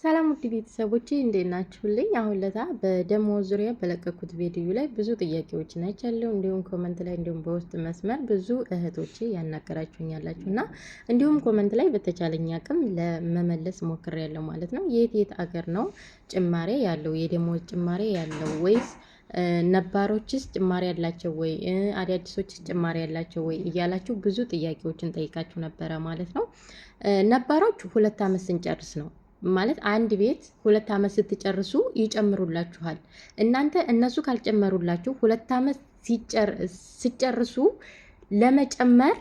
ሰላም ውድ ቤተሰቦቼ እንዴት ናችሁልኝ? አሁን ለታ በደሞዝ ዙሪያ በለቀኩት ቪዲዮ ላይ ብዙ ጥያቄዎችን አይቻለሁ። እንዲሁም ኮመንት ላይ እንዲሁም በውስጥ መስመር ብዙ እህቶቼ ያናገራችሁኛላችሁ እና እንዲሁም ኮመንት ላይ በተቻለኝ አቅም ለመመለስ ሞክሬያለሁ ማለት ነው። የት አገር ነው ጭማሬ ያለው የደሞዝ ጭማሬ ያለው ወይስ ነባሮችስ ጭማሪ ያላቸው ወይ አዳዲሶችስ ጭማሪ ያላቸው ወይ እያላችሁ ብዙ ጥያቄዎችን ጠይቃችሁ ነበረ ማለት ነው። ነባሮች 2 ዓመት ስንጨርስ ነው ማለት አንድ ቤት 2 ዓመት ስትጨርሱ ይጨምሩላችኋል። እናንተ እነሱ ካልጨመሩላችሁ 2 ዓመት ሲጨርሱ ለመጨመር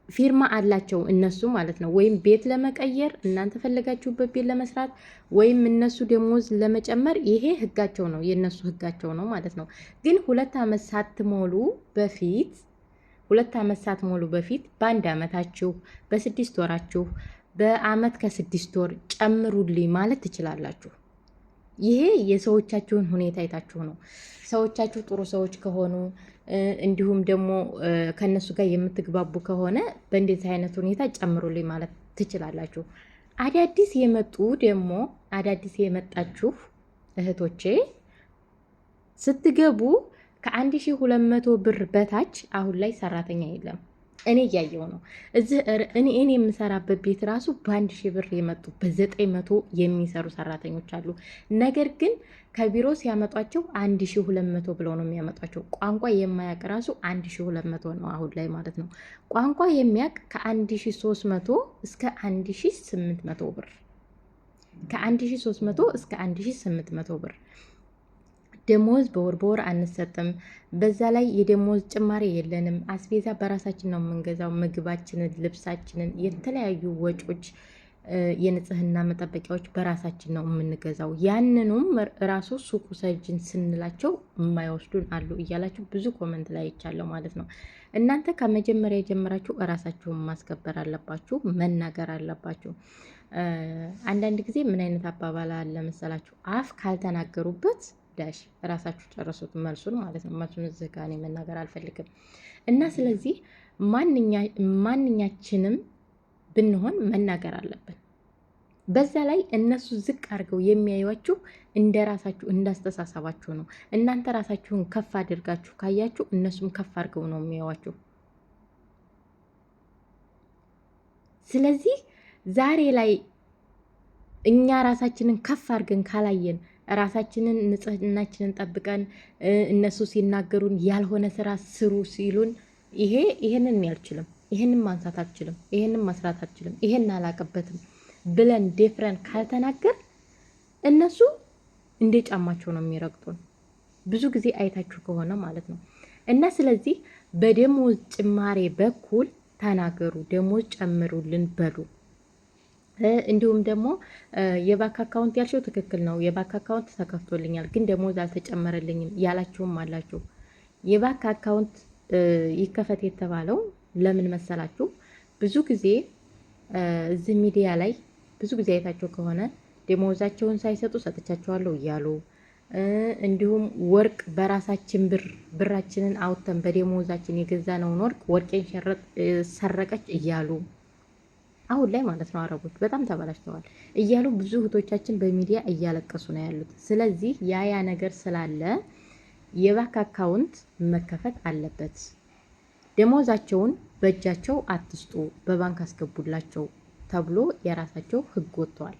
ፊርማ አላቸው እነሱ ማለት ነው። ወይም ቤት ለመቀየር እናንተ ፈለጋችሁበት ቤት ለመስራት ወይም እነሱ ደሞዝ ለመጨመር ይሄ ህጋቸው ነው፣ የእነሱ ህጋቸው ነው ማለት ነው። ግን 2 ዓመት ሳትሞሉ በፊት 2 ዓመት ሳትሞሉ በፊት በአንድ ዓመታችሁ በ6 ወራችሁ በአመት ከ6 ወር ጨምሩልኝ ማለት ትችላላችሁ። ይሄ የሰዎቻችሁን ሁኔታ አይታችሁ ነው። ሰዎቻችሁ ጥሩ ሰዎች ከሆኑ እንዲሁም ደግሞ ከነሱ ጋር የምትግባቡ ከሆነ በእንደዚህ አይነት ሁኔታ ጨምሩልኝ ማለት ትችላላችሁ። አዳዲስ የመጡ ደግሞ አዳዲስ የመጣችሁ እህቶቼ ስትገቡ ከ1200 ብር በታች አሁን ላይ ሰራተኛ የለም። እኔ እያየው ነው። እኔ የምሰራበት ቤት ራሱ በ1000 ብር የመጡ በ900 የሚሰሩ ሰራተኞች አሉ። ነገር ግን ከቢሮ ሲያመጧቸው 1200 ብለው ነው የሚያመጧቸው። ቋንቋ የማያውቅ ራሱ 1200 ነው አሁን ላይ ማለት ነው። ቋንቋ የሚያውቅ ከ1300 እስከ 1800 ብር ከ1300 እስከ 1800 ብር ደሞዝ በወር አንሰጥም። በዛ ላይ የደሞዝ ጭማሪ የለንም። አስቤዛ በራሳችን ነው የምንገዛው። ምግባችንን፣ ልብሳችንን፣ የተለያዩ ወጮች፣ የንጽህና መጠበቂያዎች በራሳችን ነው የምንገዛው። ያንኑም ራሱ ሱቁ ሰጅን ስንላቸው የማይወስዱን አሉ እያላችሁ ብዙ ኮመንት ላይ ይቻለው ማለት ነው። እናንተ ከመጀመሪያ የጀመራችሁ እራሳችሁን ማስከበር አለባችሁ፣ መናገር አለባችሁ። አንዳንድ ጊዜ ምን አይነት አባባል አለ መሰላችሁ? አፍ ካልተናገሩበት ዳሽ ራሳችሁ ጨርሱት መልሱን ማለት ነው። መልሱን እዚህ ጋር እኔ መናገር አልፈልግም እና ስለዚህ ማንኛችንም ብንሆን መናገር አለብን። በዛ ላይ እነሱ ዝቅ አድርገው የሚያዩዋችሁ እንደ ራሳችሁ እንዳስተሳሰባችሁ ነው። እናንተ ራሳችሁን ከፍ አድርጋችሁ ካያችሁ እነሱም ከፍ አድርገው ነው የሚያዩዋችሁ። ስለዚህ ዛሬ ላይ እኛ ራሳችንን ከፍ አድርገን ካላየን ራሳችንን ንጽህናችንን ጠብቀን እነሱ ሲናገሩን ያልሆነ ስራ ስሩ ሲሉን ይሄንን አልችልም፣ ይሄንን ማንሳት አልችልም፣ ይሄንን መስራት አልችልም፣ ይሄን አላቀበትም ብለን ዴፍረን ካልተናገር እነሱ እንደ ጫማቸው ነው የሚረግጡን። ብዙ ጊዜ አይታችሁ ከሆነ ማለት ነው። እና ስለዚህ በደሞዝ ጭማሬ በኩል ተናገሩ፣ ደሞዝ ጨምሩልን በሉ። እንዲሁም ደግሞ የባንክ አካውንት ያልሽው ትክክል ነው። የባንክ አካውንት ተከፍቶልኛል ግን ደሞዝ አልተጨመረልኝም ያላችሁም አላችሁ። የባንክ አካውንት ይከፈት የተባለው ለምን መሰላችሁ? ብዙ ጊዜ እዚህ ሚዲያ ላይ ብዙ ጊዜ አይታችሁ ከሆነ ደሞዛቸውን ሳይሰጡ ሰጥቻቸዋለሁ እያሉ እንዲሁም ወርቅ በራሳችን ብራችንን አውጥተን በደሞዛችን የገዛነውን ወርቄን ሰረቀች እያሉ አሁን ላይ ማለት ነው አረቦች በጣም ተበላሽተዋል እያሉ ብዙ እህቶቻችን በሚዲያ እያለቀሱ ነው ያሉት። ስለዚህ ያ ነገር ስላለ የባንክ አካውንት መከፈት አለበት። ደሞዛቸውን በእጃቸው አትስጡ፣ በባንክ አስገቡላቸው ተብሎ የራሳቸው ህግ ወጥቷል።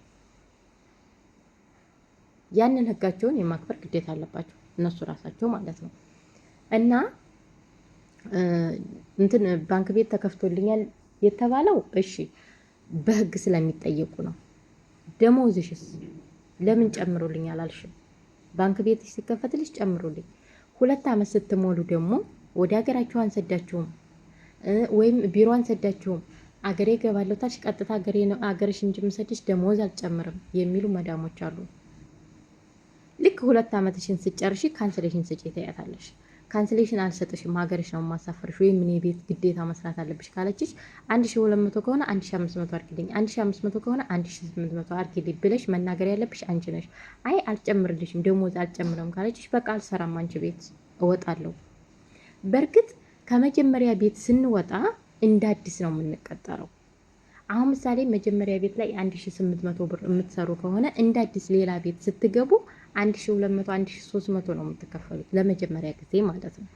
ያንን ህጋቸውን የማክበር ግዴታ አለባቸው እነሱ ራሳቸው ማለት ነው። እና ባንክ ቤት ተከፍቶልኛል የተባለው እሺ በህግ ስለሚጠየቁ ነው። ደሞዝሽስ ለምን ጨምሩልኝ አላልሽም? ባንክ ቤት ሲከፈትልሽ ጨምሩልኝ። 2 ዓመት ስትሞሉ ደግሞ ወደ ሀገራችሁ አንሰዳችሁም ወይም ቢሮ አንሰዳችሁም። አገሬ ገባለሁ ታች ቀጥታ አገርሽ እንጂ የምሰድሽ ደሞዝ አልጨምርም የሚሉ መዳሞች አሉ። ልክ 2 ዓመትሽን ስጨርሺ ካንስሌሽን ስጪ ትያታለሽ። ካንስሌሽን አልሰጥሽም ሀገርሽ ነው ማሳፈርሽ ወይም እኔ ቤት ግዴታ መስራት አለብሽ ካለችሽ 1200 ከሆነ 1500 አርግልኝ፣ 1500 ከሆነ 1800 አርግልኝ ብለሽ መናገር ያለብሽ አንቺ ነሽ። አይ አልጨምርልሽም ደሞዝ አልጨምረም ካለችሽ በቃ አልሰራም አንቺ ቤት እወጣለሁ። በእርግጥ ከመጀመሪያ ቤት ስንወጣ እንደ አዲስ ነው የምንቀጠረው። አሁን ምሳሌ መጀመሪያ ቤት ላይ 1800 ብር የምትሰሩ ከሆነ እንደ አዲስ ሌላ ቤት ስትገቡ 1200 1300 ነው የምትከፈሉት ለመጀመሪያ ጊዜ ማለት ነው።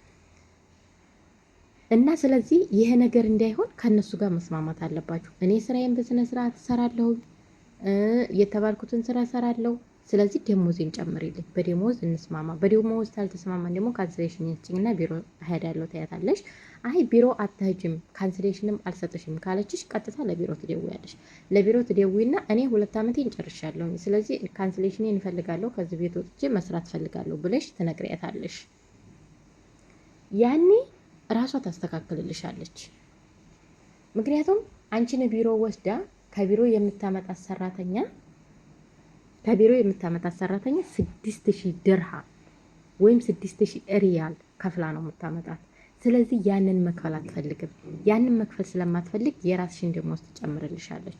እና ስለዚህ ይሄ ነገር እንዳይሆን ከነሱ ጋር መስማማት አለባችሁ። እኔ ስራዬን በስነ ስርዓት እሰራለሁ፣ የተባልኩትን ስራ እሰራለሁ። ስለዚህ ደሞዜን ጨምሪልኝ፣ በደሞዝ እንስማማ። በደሞዝ ካልተስማማን ደግሞ ካንስሌሽን ይስጭኝና ቢሮ እሄዳለሁ ታያታለሽ። አይ ቢሮ አትሄጂም ካንስሌሽንም አልሰጥሽም ካለችሽ ቀጥታ ለቢሮ ትደውያለሽ። ለቢሮ ትደውይና እኔ 2 ዓመቴን ጨርሻለሁ፣ ስለዚህ ካንስሌሽኔን እፈልጋለሁ፣ ከዚህ ቤት ወጥቼ መስራት እፈልጋለሁ ብለሽ ትነግሪያታለሽ። ያኔ ራሷ ታስተካክልልሻለች። ምክንያቱም አንቺን ቢሮ ወስዳ ከቢሮ የምታመጣት ሰራተኛ 6000 ድርሃም ወይም 6000 ሪያል ከፍላ ነው የምታመጣት። ስለዚህ ያንን መክፈል አትፈልግም። ያንን መክፈል ስለማትፈልግ የራስሽን ደሞዝ ትጨምርልሻለች።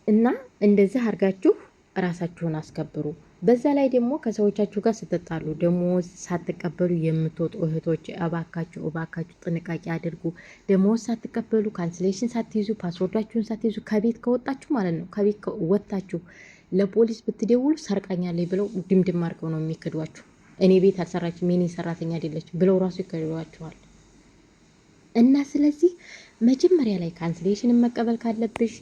እና እንደዚህ አድርጋችሁ ራሳችሁን አስከብሩ። በዛ ላይ ደግሞ ከሰዎቻችሁ ጋር ስትጣሉ ደሞዝ ሳትቀበሉ የምትወጡ እህቶች እባካችሁ ጥንቃቄ አድርጉ። ደሞዝ ሳትቀበሉ ካንስሌሽን ሳትይዙ ፓስወርዳችሁን ሳትይዙ ከቤት ከወጣችሁ ማለት ነው፣ ከቤት ወጣችሁ ለፖሊስ ብትደውሉ ሰርቃኛለች ብለው ድምድም አድርገው ነው የሚክዷችሁ። እኔ ቤት አልሰራችም የኔ ሰራተኛ አይደለች ብለው ራሱ ይከዷችኋል። እና ስለዚህ መጀመሪያ ላይ ካንስሌሽንን መቀበል ካለብሽ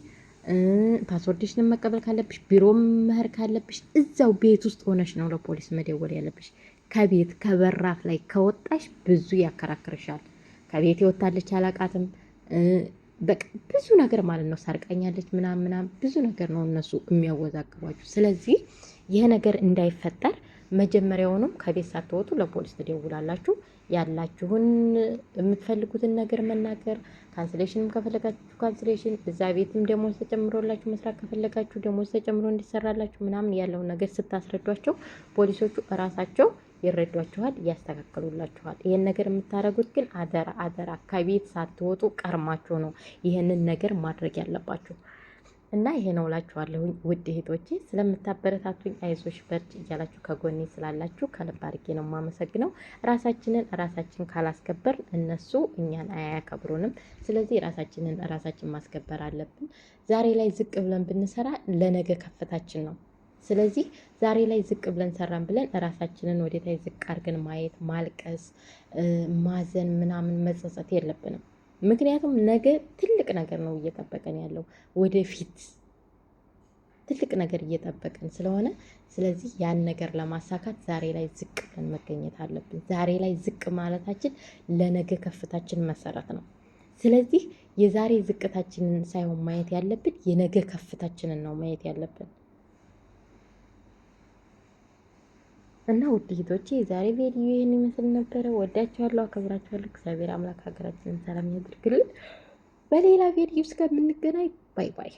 ፓስወርድሽን መቀበል ካለብሽ ቢሮ መሄድ ካለብሽ እዛው ቤት ውስጥ ሆነሽ ነው ለፖሊስ መደወል ያለብሽ። ከቤት ከበራፍ ላይ ከወጣሽ ብዙ ያከራክርሻል። ከቤት የወጣለች አላቃትም በቃ ብዙ ነገር ማለት ነው። ሰርቃኛለች ምናምን ብዙ ነገር ነው እነሱ የሚያወዛግቧችሁ። ስለዚህ ይሄ ነገር እንዳይፈጠር መጀመሪያውንም ከቤት ሳትወጡ ለፖሊስ ትደውላላችሁ። ያላችሁን የምትፈልጉትን ነገር መናገር፣ ካንስሌሽንም ከፈለጋችሁ ካንስሌሽን፣ እዛ ቤትም ደሞዝ ተጨምሮላችሁ መስራት ከፈለጋችሁ ደሞዝ ተጨምሮ እንዲሰራላችሁ ምናምን ያለውን ነገር ስታስረዷቸው ፖሊሶቹ እራሳቸው ይረዷችኋል፣ ያስተካክሉላችኋል። ይሄን ነገር የምታደርጉት ግን አደራ ከቤት ሳትወጡ ቀርማችሁ ነው ይሄንን ነገር ማድረግ ያለባችሁ። እና ይሄ ነው እላችኋለሁኝ ውድ እህቶቼ። ስለምታበረታቱኝ አይዞሽ በርቺ እያላችሁ ከጎኔ ስላላችሁ ከልብ አድርጌ ነው የማመሰግነው። ራሳችን ካላስከበር እነሱ እኛን አያከብሩንም። ስለዚህ ራሳችን ማስከበር አለብን። ዛሬ ላይ ዝቅ ብለን ብንሰራ ለነገ ከፍታችን ነው። ስለዚህ ዛሬ ላይ ዝቅ ብለን ሰራን ብለን ራሳችንን ወደታይ ዝቅ አድርገን ማየት፣ ማልቀስ፣ ማዘን ምናምን መጸጸት የለብንም። ምክንያቱም ነገ ትልቅ ነገር ነው እየጠበቀን ያለው፣ ወደፊት ትልቅ ነገር እየጠበቀን ስለሆነ፣ ስለዚህ ያን ነገር ለማሳካት ዛሬ ላይ ዝቅ ብለን መገኘት አለብን። ዛሬ ላይ ዝቅ ማለታችን ለነገ ከፍታችን መሰረት ነው። ስለዚህ የዛሬ ዝቅታችንን ሳይሆን ማየት ያለብን የነገ ከፍታችንን ነው ማየት ያለብን። እና ውድ እህቶቼ የዛሬ ቪዲዮ ይህን ይመስል ነበረ። ወዳችኋለሁ፣ አከብራችኋለሁ። እግዚአብሔር አምላክ ሀገራችንን ሰላም ያድርግልን። በሌላ ቪዲዮ እስከምንገናኝ ባይ ባይ።